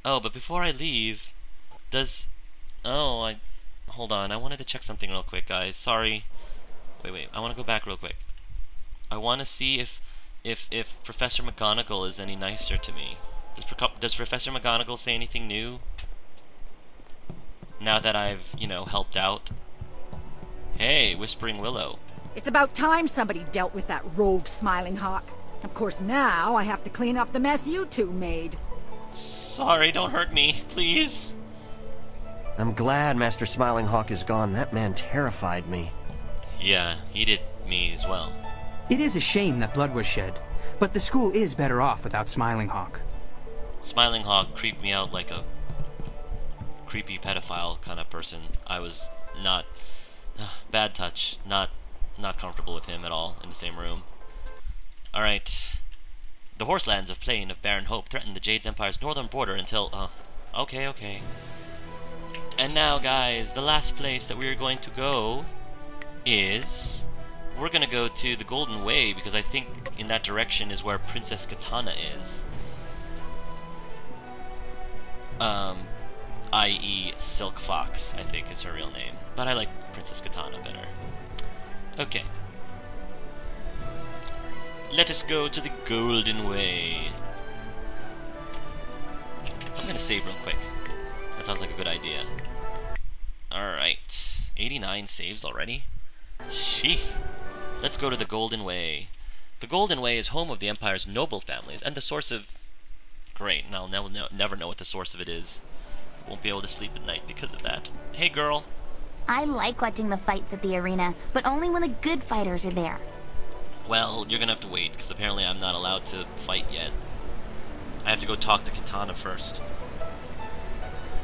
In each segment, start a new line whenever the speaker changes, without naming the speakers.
Oh, but before I leave, does... Oh, hold on, I wanted to check something real quick, guys. Sorry. Wait, I want to go back real quick. I want to see if Professor McGonagall is any nicer to me. Does Professor McGonagall say anything new? Now that I've, you know, helped out? Hey, Whispering Willow.
It's about time somebody dealt with that rogue Smiling Hawk. Of course, now I have to clean up the mess you two made.
Sorry, don't hurt me, please.
I'm glad Master Smiling Hawk is gone. That man terrified me.
Yeah, he did me as well.
It is a shame that blood was shed, but the school is better off without Smiling Hawk.
Smiling Hawk creeped me out like a creepy pedophile kind of person. I was not... bad touch. Not comfortable with him at all in the same room. Alright. The horselands of Plain of Barren Hope threaten the Jade's Empire's northern border until... Okay. And now, guys, the last place that we are going to go is... We're gonna go to the Golden Way, because I think in that direction is where Princess Katana is. I.e. Silk Fox, I think is her real name. But I like Princess Katana better. Okay. Let us go to the Golden Way. I'm gonna save real quick. That sounds like a good idea. Alright. 89 saves already? Sheesh. Let's go to the Golden Way. The Golden Way is home of the Empire's noble families and the source of... Great, and I'll never know what the source of it is. Won't be able to sleep at night because of that. Hey, girl.
I like watching the fights at the arena, but only when the good fighters are there.
Well, you're gonna have to wait, because apparently I'm not allowed to fight yet. I have to go talk to Katana first.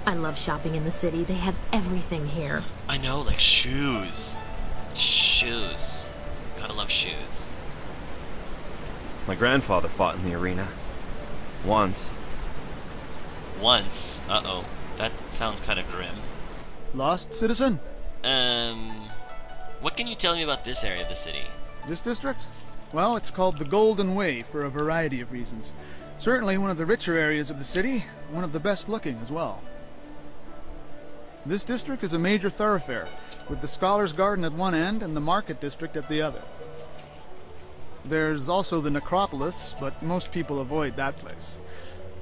I love shopping in the city. They have everything here.
I know, like shoes. Shoes. Gotta love shoes.
My grandfather fought in the arena. Once.
Once? Uh-oh. That sounds kind of grim.
Lost, citizen?
What can you tell me about this area of the city?
This district? Well, it's called the Golden Way for a variety of reasons. Certainly one of the richer areas of the city, one of the best looking as well. This district is a major thoroughfare, with the Scholars' Garden at one end and the Market District at the other. There's also the Necropolis, but most people avoid that place.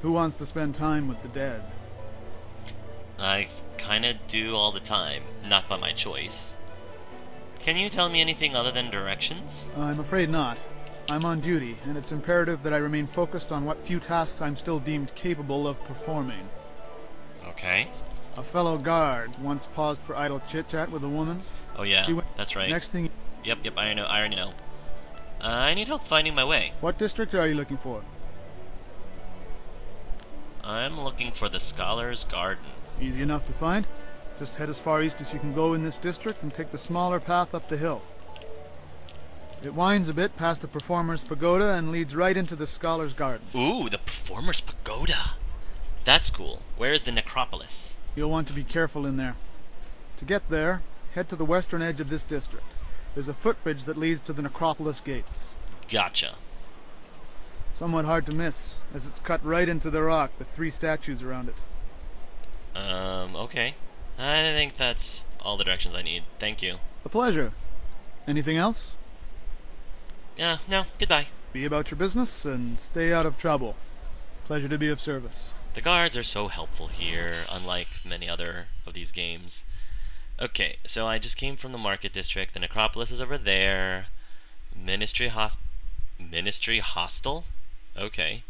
Who wants to spend time with the dead?
I kinda do all the time, not by my choice. Can you tell me anything other than directions?
I'm afraid not. I'm on duty, and it's imperative that I remain focused on what few tasks I'm still deemed capable of performing.
Okay.
A fellow guard once paused for idle chit-chat with a woman.
Oh yeah, that's right.
Next thing...
Yep, I already know. I need help finding my way.
What district are you looking for?
I'm looking for the Scholars' Garden.
Easy enough to find. Just head as far east as you can go in this district and take the smaller path up the hill. It winds a bit past the Performer's Pagoda and leads right into the Scholars' Garden.
Ooh, the Performer's Pagoda. That's cool. Where is the Necropolis?
You'll want to be careful in there. To get there, head to the western edge of this district. There's a footbridge that leads to the Necropolis gates.
Gotcha.
Somewhat hard to miss, as it's cut right into the rock with 3 statues around it.
Okay. I think that's all the directions I need. Thank you.
A pleasure. Anything else?
No, goodbye.
Be about your business and stay out of trouble. Pleasure to be of service.
The guards are so helpful here, unlike many other of these games. Okay, so I just came from the Market District. The Necropolis is over there. Ministry Hostel? Okay.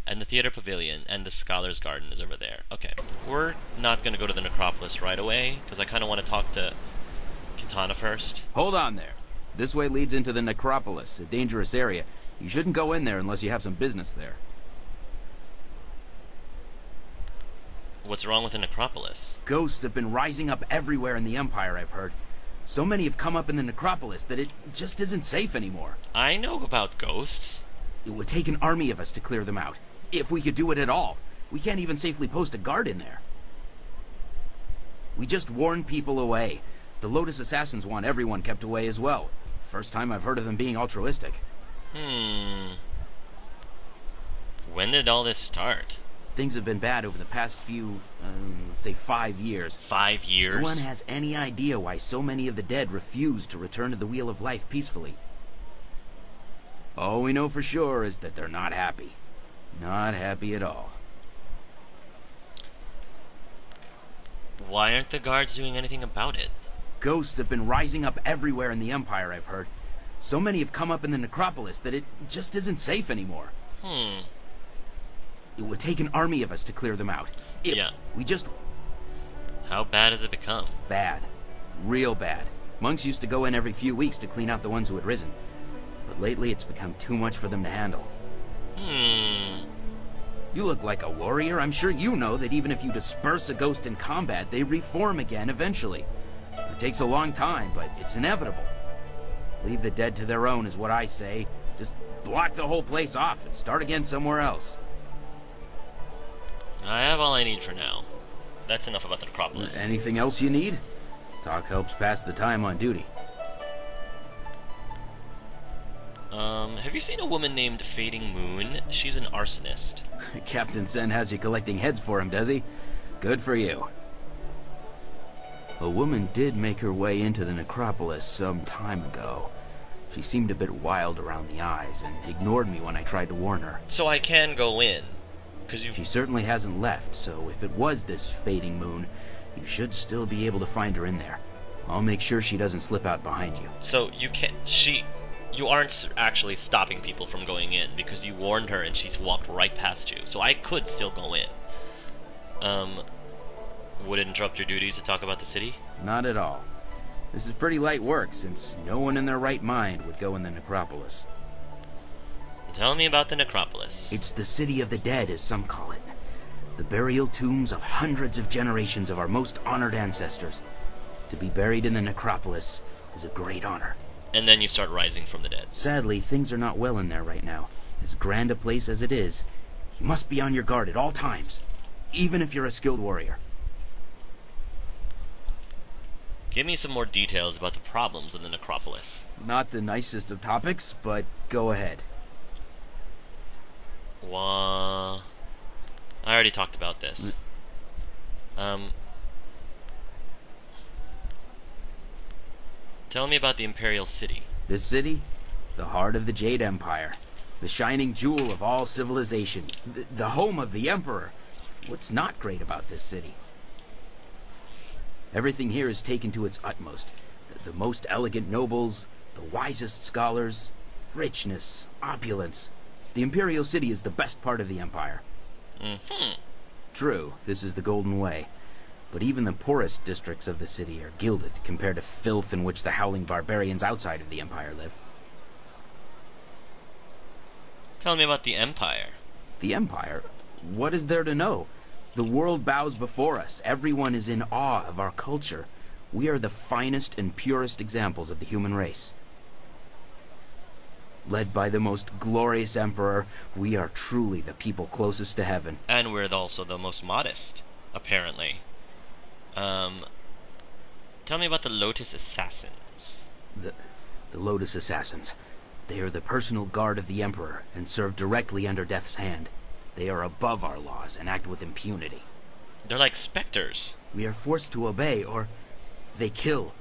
And the Theater Pavilion and the Scholars' Garden is over there. Okay. We're not going to go to the Necropolis right away, because I kind of want to talk to Katana first.
Hold on there. This way leads into the Necropolis, a dangerous area. You shouldn't go in there unless you have some business there.
What's wrong with the Necropolis?
Ghosts have been rising up everywhere in the Empire, I've heard. So many have come up in the Necropolis that it just isn't safe anymore.
I know about ghosts.
It would take an army of us to clear them out. If we could do it at all. We can't even safely post a guard in there. We just warn people away. The Lotus Assassins want everyone kept away as well. First time I've heard of them being altruistic.
When did all this start?
things have been bad over the past few, let's say 5 years.
5 years?
No one has any idea why so many of the dead refuse to return to the Wheel of Life peacefully. All we know for sure is that they're not happy. Not happy at all.
Why aren't the guards doing anything about it?
Ghosts have been rising up everywhere in the Empire, I've heard. So many have come up in the Necropolis that it just isn't safe anymore. It would take an army of us to clear them out. We just...
How bad has it become?
Bad. Real bad. Monks used to go in every few weeks to clean out the ones who had risen. But lately it's become too much for them to handle. You look like a warrior. I'm sure you know that even if you disperse a ghost in combat, they reform again eventually. It takes a long time, but it's inevitable. Leave the dead to their own is what I say. Just block the whole place off and start again somewhere else.
I have all I need for now. That's enough about the Necropolis.
Anything else you need? Talk helps pass the time on duty.
Have you seen a woman named Fading Moon? She's an arsonist.
Captain Sen has you collecting heads for him, does he? Good for you. A woman did make her way into the Necropolis some time ago. She seemed a bit wild around the eyes and ignored me when I tried to warn her.
So I can go in?
She certainly hasn't left, so if it was this Fading Moon, you should still be able to find her in there. I'll make sure she doesn't slip out behind you.
So you can't... You aren't actually stopping people from going in because you warned her and she's walked right past you. So I could still go in. Would it interrupt your duties to talk about the city?
Not at all. This is pretty light work since no one in their right mind would go in the Necropolis.
Tell me about the Necropolis.
It's the city of the dead, as some call it. The burial tombs of hundreds of generations of our most honored ancestors. To be buried in the Necropolis is a great honor.
And then you start rising from the dead.
Sadly, things are not well in there right now. As grand a place as it is, you must be on your guard at all times, even if you're a skilled warrior.
Give me some more details about the problems in the Necropolis.
Not the nicest of topics, but go ahead.
I already talked about this. Tell me about the Imperial City.
This city? The heart of the Jade Empire. The shining jewel of all civilization. The home of the Emperor. What's not great about this city? Everything here is taken to its utmost. The most elegant nobles, the wisest scholars, richness, opulence. The Imperial City is the best part of the Empire. True, this is the Golden Way. But even the poorest districts of the city are gilded compared to filth in which the howling barbarians outside of the Empire live.
Tell me about the Empire.
The Empire? What is there to know? The world bows before us. Everyone is in awe of our culture. We are the finest and purest examples of the human race. Led by the most glorious emperor, we are truly the people closest to heaven.
And we're also the most modest, apparently. Tell me about the Lotus Assassins.
The Lotus Assassins. They are the personal guard of the Emperor and serve directly under Death's hand. They are above our laws and act with impunity.
They're like specters.
We are forced to obey, or they kill.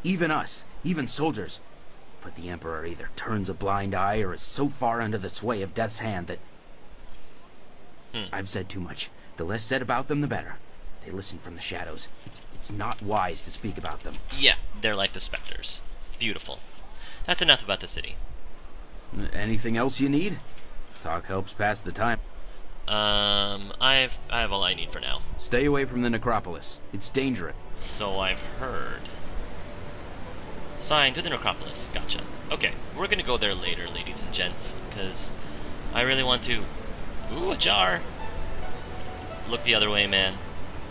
Even us, even soldiers. But the Emperor either turns a blind eye or is so far under the sway of Death's hand that... I've said too much. The less said about them, the better. They listen from the shadows. It's not wise to speak about them.
Yeah, they're like the specters. Beautiful. That's enough about the city.
Anything else you need? Talk helps pass the time.
I have all I need for now.
Stay away from the Necropolis. It's dangerous.
So I've heard. Signed to the Necropolis. Gotcha. Okay, we're gonna go there later, ladies and gents, because I really want to... Ooh, a jar! Look the other way, man.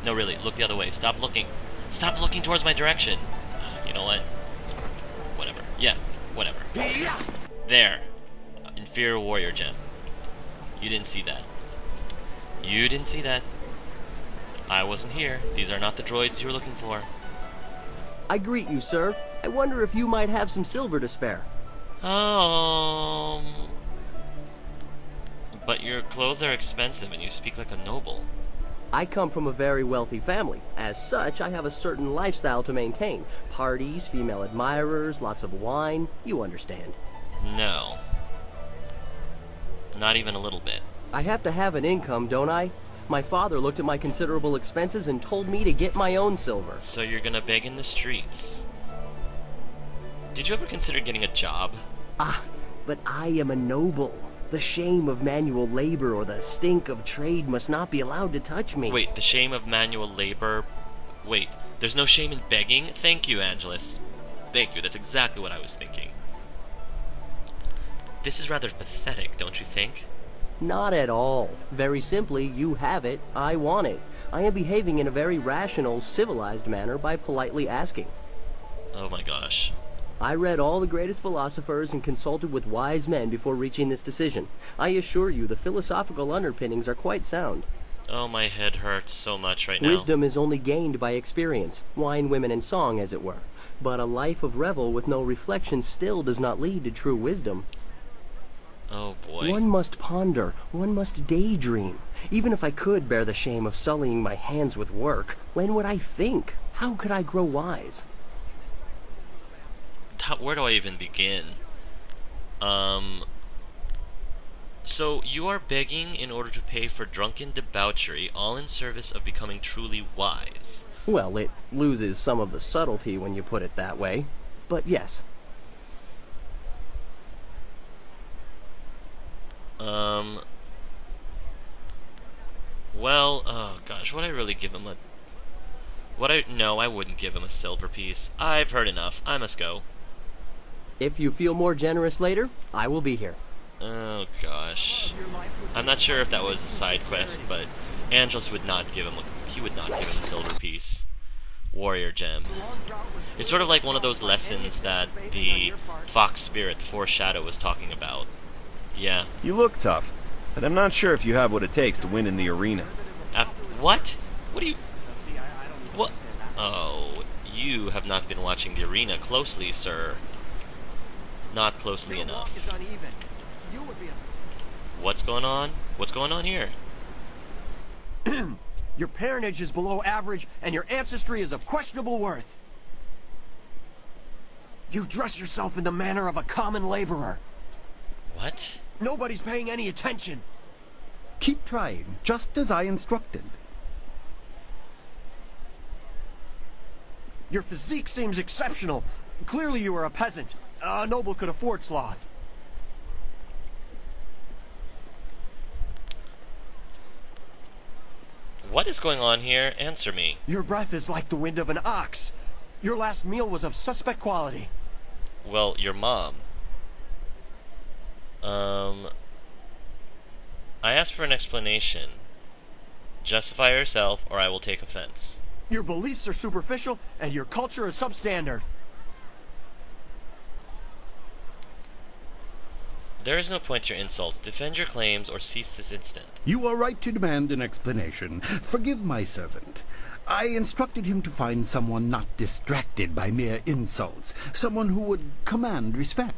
No, really, look the other way. Stop looking. Stop looking towards my direction. You know what? Whatever. Yeah, whatever. There. Inferior Warrior Gem. You didn't see that. You didn't see that. I wasn't here. These are not the droids you were looking for.
I greet you, sir. I wonder if you might have some silver to spare.
But your clothes are expensive and you speak like a noble.
I come from a very wealthy family. As such, I have a certain lifestyle to maintain. Parties, female admirers, lots of wine. You understand.
No. Not even a little bit.
I have to have an income, don't I? My father looked at my considerable expenses and told me to get my own silver.
So you're gonna beg in the streets. Did you ever consider getting a job?
Ah, but I am a noble. The shame of manual labor or the stink of trade must not be allowed to touch me.
Wait, the shame of manual labor? Wait, there's no shame in begging? Thank you, Angelus. Thank you, that's exactly what I was thinking. This is rather pathetic, don't you think?
Not at all. Very simply, you have it, I want it. I am behaving in a very rational, civilized manner by politely asking.
Oh my gosh.
I read all the greatest philosophers and consulted with wise men before reaching this decision. I assure you the philosophical underpinnings are quite sound.
Oh, my head hurts so much right now.
Wisdom is only gained by experience, wine, women, and song, as it were. But a life of revel with no reflection still does not lead to true wisdom.
Oh boy.
One must ponder, one must daydream. Even if I could bear the shame of sullying my hands with work, when would I think? How could I grow wise?
Where do I even begin? So you are begging in order to pay for drunken debauchery, all in service of becoming truly wise.
Well, it loses some of the subtlety when you put it that way. But yes.
Well, oh gosh, would I really give him a... No, I wouldn't give him a silver piece. I've heard enough. I must go.
If you feel more generous later, I will be here.
Oh gosh. I'm not sure if that was a side quest, but Angelus would not give him a silver piece. Warrior gem. It's sort of like one of those lessons that the fox spirit foreshadow was talking about. Yeah.
You look tough, but I'm not sure if you have what it takes to win in the arena.
What? What do you... What? Oh, you have not been watching the arena closely, sir. Not closely enough. What's going on? What's going on here?
Your parentage is below average, and your ancestry is of questionable worth. You dress yourself in the manner of a common laborer.
What?
Nobody's paying any attention.
Keep trying, just as I instructed.
Your physique seems exceptional. Clearly you are a peasant. A noble could afford sloth.
What is going on here? Answer me.
Your breath is like the wind of an ox. Your last meal was of suspect quality.
Well, your mom. I asked for an explanation. Justify yourself, or I will take offense.
Your beliefs are superficial, and your culture is substandard.
There is no point to your insults. Defend your claims, or cease this instant.
You are right to demand an explanation. Forgive my servant. I instructed him to find someone not distracted by mere insults, someone who would command respect.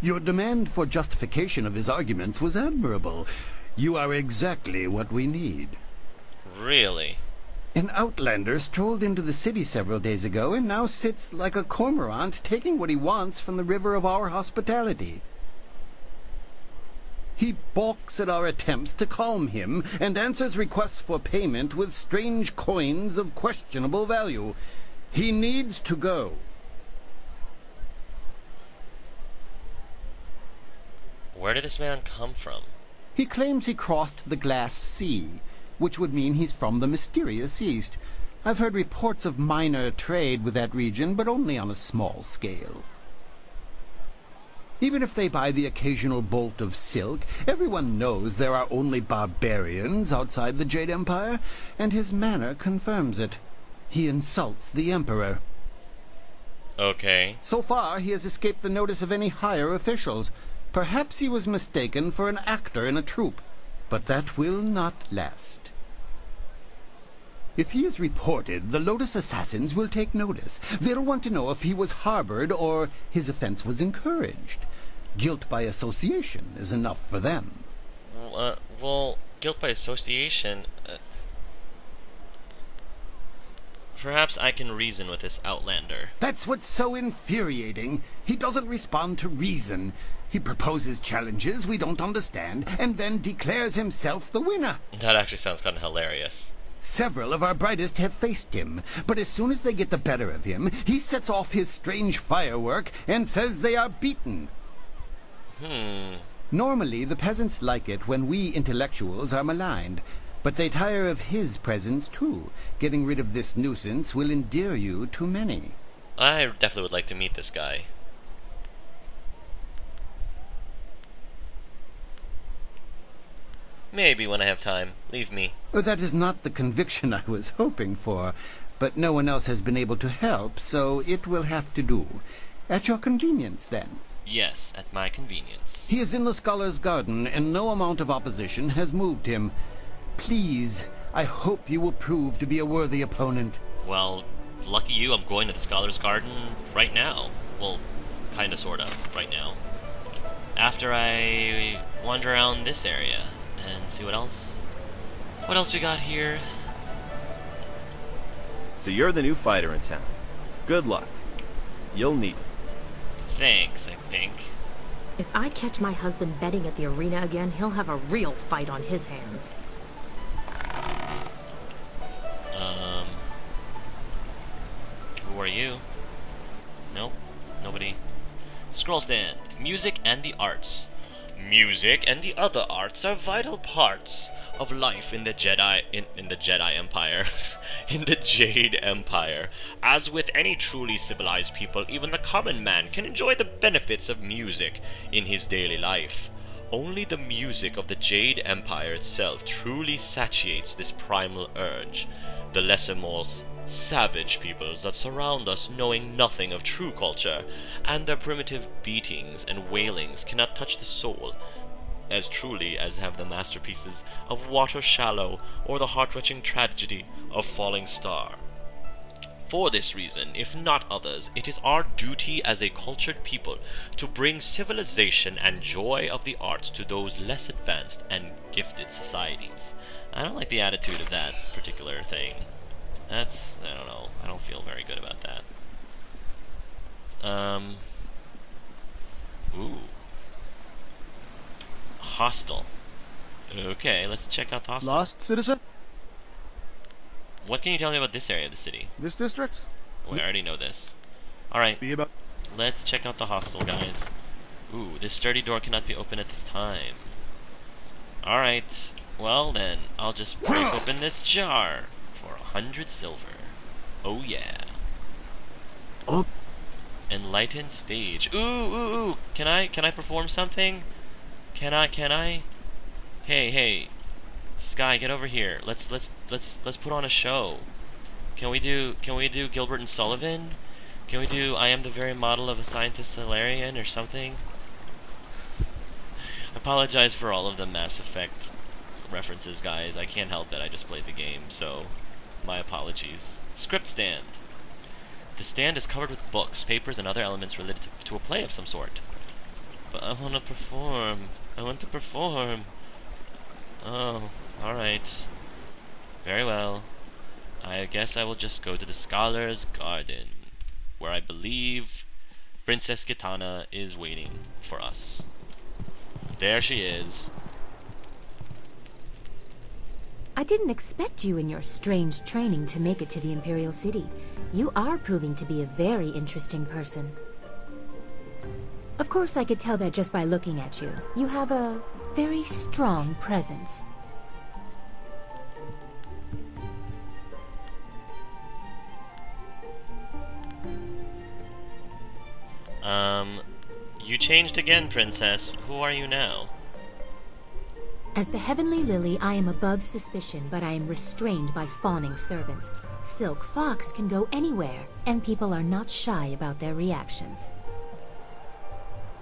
Your demand for justification of his arguments was admirable. You are exactly what we need.
Really?
An Outlander strolled into the city several days ago and now sits like a cormorant taking what he wants from the river of our hospitality. He balks at our attempts to calm him and answers requests for payment with strange coins of questionable value. He needs to go.
Where did this man come from?
He claims he crossed the Glass Sea, which would mean he's from the mysterious East. I've heard reports of minor trade with that region, but only on a small scale. Even if they buy the occasional bolt of silk, everyone knows there are only barbarians outside the Jade Empire, and his manner confirms it. He insults the Emperor.
Okay.
So far, he has escaped the notice of any higher officials. Perhaps he was mistaken for an actor in a troupe, but that will not last. If he is reported, the Lotus Assassins will take notice. They'll want to know if he was harbored or his offense was encouraged. Guilt by association is enough for them.
Well, guilt by association... perhaps I can reason with this Outlander.
That's what's so infuriating. He doesn't respond to reason. He proposes challenges we don't understand, and then declares himself the winner.
That actually sounds kind of hilarious.
Several of our brightest have faced him, but as soon as they get the better of him, he sets off his strange firework and says they are beaten. Normally, the peasants like it when we intellectuals are maligned, but they tire of his presence too. Getting rid of this nuisance will endear you to many.
I definitely would like to meet this guy. Maybe when I have time. Leave me.
That is not the conviction I was hoping for, but no one else has been able to help, so it will have to do. At your convenience, then.
Yes, at my convenience.
He is in the Scholar's Garden, and no amount of opposition has moved him. Please, I hope you will prove to be a worthy opponent.
Well, lucky you, I'm going to the Scholar's Garden right now. Well, kinda, sorta, right now. After I wander around this area and see what else we got here.
So you're the new fighter in town. Good luck. You'll need it.
Thanks, I think.
If I catch my husband betting at the arena again, he'll have a real fight on his hands.
Who are you? Nope, nobody. Scroll stand. Music and the arts. Music and the other arts are vital parts of life in the Jedi Empire. In the Jade Empire. As with any truly civilized people, even the common man can enjoy the benefits of music in his daily life. Only the music of the Jade Empire itself truly satiates this primal urge. The lesser, more savage peoples that surround us, knowing nothing of true culture, and their primitive beatings and wailings cannot touch the soul as truly as have the masterpieces of Water Shallow or the heart-wrenching tragedy of Falling Star. For this reason, if not others, it is our duty as a cultured people to bring civilization and joy of the arts to those less advanced and gifted societies. I don't like the attitude of that particular thing. I don't know, I don't feel very good about that. Ooh. Hostel. Okay, let's check out the hostel.
Lost citizen?
What can you tell me about this area of the city?
This district?
Oh, I already know this. Alright,
Be about...
let's check out the hostel, guys. Ooh, this sturdy door cannot be opened at this time. Alright, well then, I'll just break open this jar for 100 silver. Oh yeah.
Oh.
Enlightened stage. Ooh. Can I perform something? Can I? Hey. Sky, get over here. Let's put on a show. Can we do Gilbert and Sullivan? Can we do I am the very model of a scientist Solarian or something? I apologize for all of the Mass Effect references, guys. I can't help it. I just played the game, so my apologies. Script stand. The stand is covered with books, papers, and other elements related to a play of some sort. But I want to perform. Oh, alright. Very well. I guess I will just go to the Scholar's Garden, where I believe Princess Kitana is waiting for us. There she is.
I didn't expect you in your strange training to make it to the Imperial City. You are proving to be a very interesting person. Of course, I could tell that just by looking at you. You have a very strong presence.
You changed again, Princess. Who are you now?
As the Heavenly Lily, I am above suspicion, but I am restrained by fawning servants. Silk Fox can go anywhere, and people are not shy about their reactions.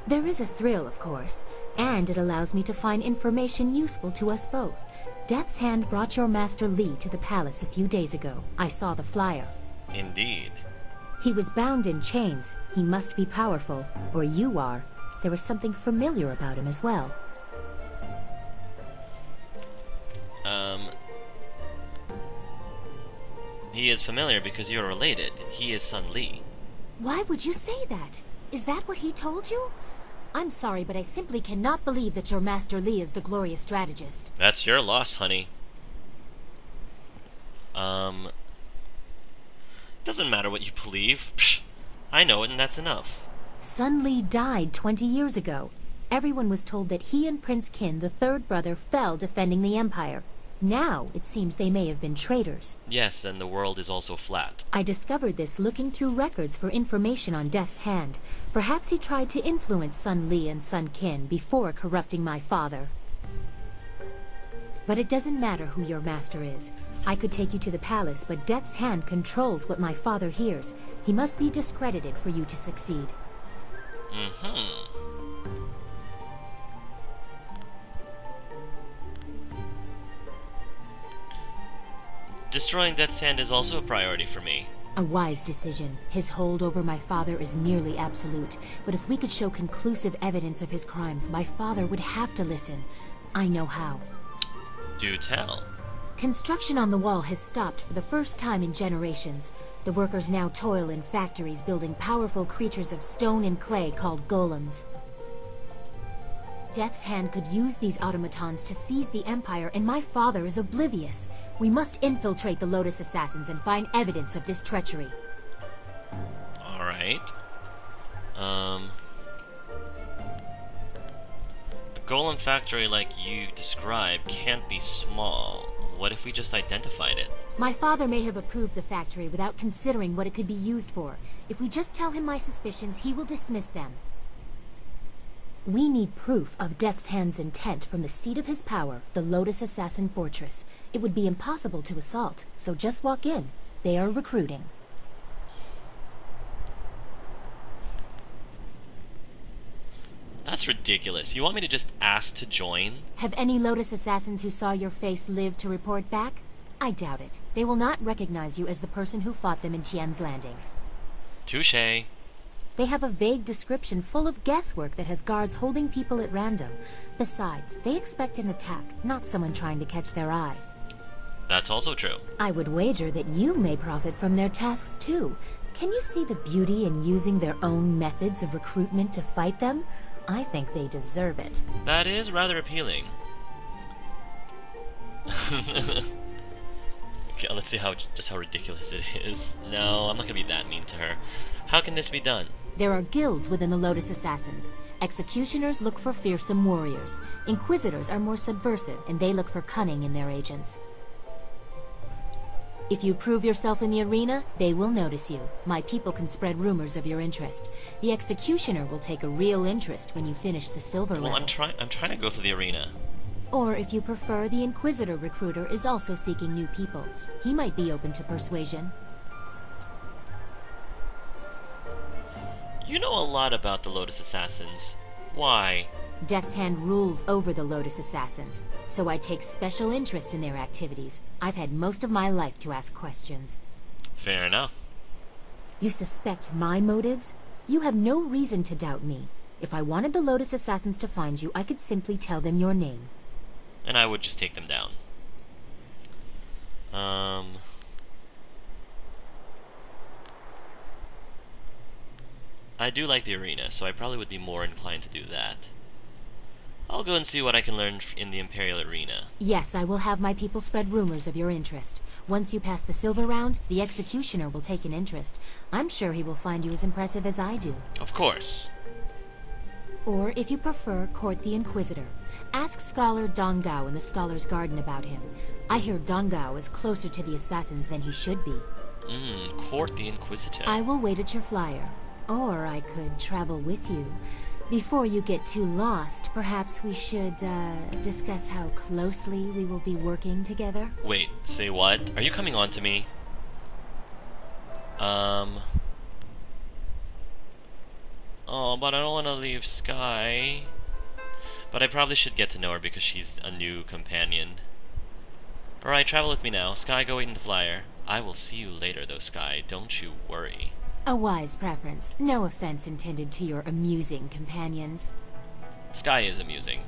There is a thrill, of course, and it allows me to find information useful to us both. Death's Hand brought your Master Li to the palace a few days ago. I saw the flyer.
Indeed.
He was bound in chains. He must be powerful, or you are. There was something familiar about him as well.
He is familiar because you're related. He is Sun Li.
Why would you say that? Is that what he told you? I'm sorry, but I simply cannot believe that your Master Li is the glorious strategist.
That's your loss, honey. Doesn't matter what you believe. Psh, I know it and that's enough.
Sun Li died 20 years ago. Everyone was told that he and Prince Qin, the third brother, fell defending the Empire. Now, it seems they may have been traitors.
Yes, and the world is also flat.
I discovered this looking through records for information on Death's Hand. Perhaps he tried to influence Sun Li and Sun Qin before corrupting my father. But it doesn't matter who your master is. I could take you to the palace, but Death's Hand controls what my father hears. He must be discredited for you to succeed.
Destroying Death's Hand is also a priority for me.
A wise decision. His hold over my father is nearly absolute. But if we could show conclusive evidence of his crimes, my father would have to listen. I know how.
Do tell.
Construction on the wall has stopped for the first time in generations. The workers now toil in factories building powerful creatures of stone and clay called golems. Death's Hand could use these automatons to seize the Empire, and my father is oblivious. We must infiltrate the Lotus Assassins and find evidence of this treachery.
Alright. A golem factory like you described can't be small. What if we just identified it?
My father may have approved the factory without considering what it could be used for. If we just tell him my suspicions, he will dismiss them. We need proof of Death's Hand's intent from the seat of his power, the Lotus Assassin Fortress. It would be impossible to assault, so just walk in. They are recruiting.
That's ridiculous. You want me to just ask to join?
Have any Lotus Assassins who saw your face lived to report back? I doubt it. They will not recognize you as the person who fought them in Tien's Landing.
Touché.
They have a vague description full of guesswork that has guards holding people at random. Besides, they expect an attack, not someone trying to catch their eye.
That's also true.
I would wager that you may profit from their tasks too. Can you see the beauty in using their own methods of recruitment to fight them? I think they deserve it.
That is rather appealing. Okay, let's see just how ridiculous it is. No, I'm not gonna be that mean to her. How can this be done?
There are guilds within the Lotus Assassins. Executioners look for fearsome warriors. Inquisitors are more subversive, and they look for cunning in their agents. If you prove yourself in the arena, they will notice you. My people can spread rumors of your interest. The Executioner will take a real interest when you finish the silver round.
Well, I'm trying to go for the arena.
Or, if you prefer, the Inquisitor recruiter is also seeking new people. He might be open to persuasion.
You know a lot about the Lotus Assassins. Why?
Death's Hand rules over the Lotus Assassins, so I take special interest in their activities. I've had most of my life to ask questions.
Fair enough.
You suspect my motives? You have no reason to doubt me. If I wanted the Lotus Assassins to find you, I could simply tell them your name.
And I would just take them down. I do like the arena, so I probably would be more inclined to do that. I'll go and see what I can learn in the Imperial Arena.
Yes, I will have my people spread rumors of your interest. Once you pass the silver round, the Executioner will take an interest. I'm sure he will find you as impressive as I do.
Of course.
Or, if you prefer, court the Inquisitor. Ask Scholar Dongao in the Scholar's Garden about him. I hear Dongao is closer to the Assassins than he should be.
Court the Inquisitor.
I will wait at your flyer. Or I could travel with you. Before you get too lost, perhaps we should, discuss how closely we will be working together?
Wait, say what? Are you coming on to me? Oh, but I don't want to leave Sky. But I probably should get to know her because she's a new companion. Alright, travel with me now. Sky, go wait in the flyer. I will see you later though, Sky. Don't you worry.
A wise preference. No offense intended to your amusing companions.
Sky is amusing.